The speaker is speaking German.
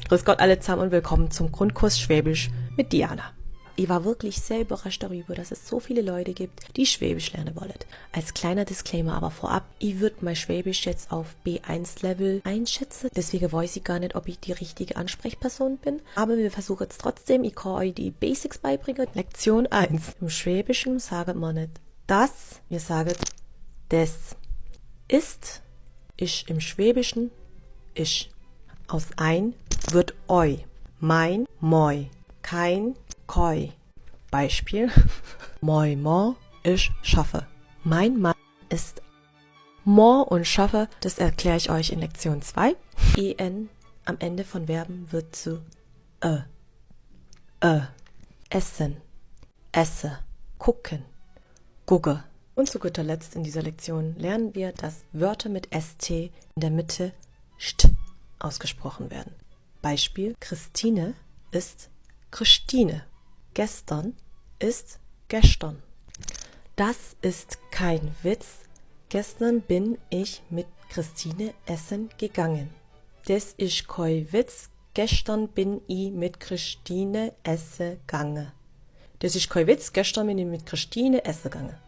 Grüß Gott alle zusammen und willkommen zum Grundkurs Schwäbisch mit Diana. Ich war wirklich sehr überrascht darüber, dass es so viele Leute gibt, die Schwäbisch lernen wollen. Als kleiner Disclaimer aber vorab, ich würde mein Schwäbisch jetzt auf B1-Level einschätzen. Deswegen weiß ich gar nicht, ob ich die richtige Ansprechperson bin. Aber wir versuchen es trotzdem. Ich kann euch die Basics beibringen. Lektion 1. Im Schwäbischen sagen wir nicht das, wir sagen des. Ist im Schwäbischen ich. Aus ein wird eu, mein, moi, kein, koi. Beispiel, moi, mo, ich schaffe. Mein Mann ist mo und schaffe, das erkläre ich euch in Lektion 2. En am Ende von Verben wird zu essen, esse, gucken, gugge. Und zu guter Letzt in dieser Lektion lernen wir, dass Wörter mit st in der Mitte st ausgesprochen werden. Beispiel, Christine ist Christine. Gestern ist gestern. Das ist kein Witz. Gestern bin ich mit Christine essen gegangen. Das ist kein Witz. Gestern bin ich mit Christine essen gegangen. Das ist kein Witz. Gestern bin ich mit Christine essen gegangen.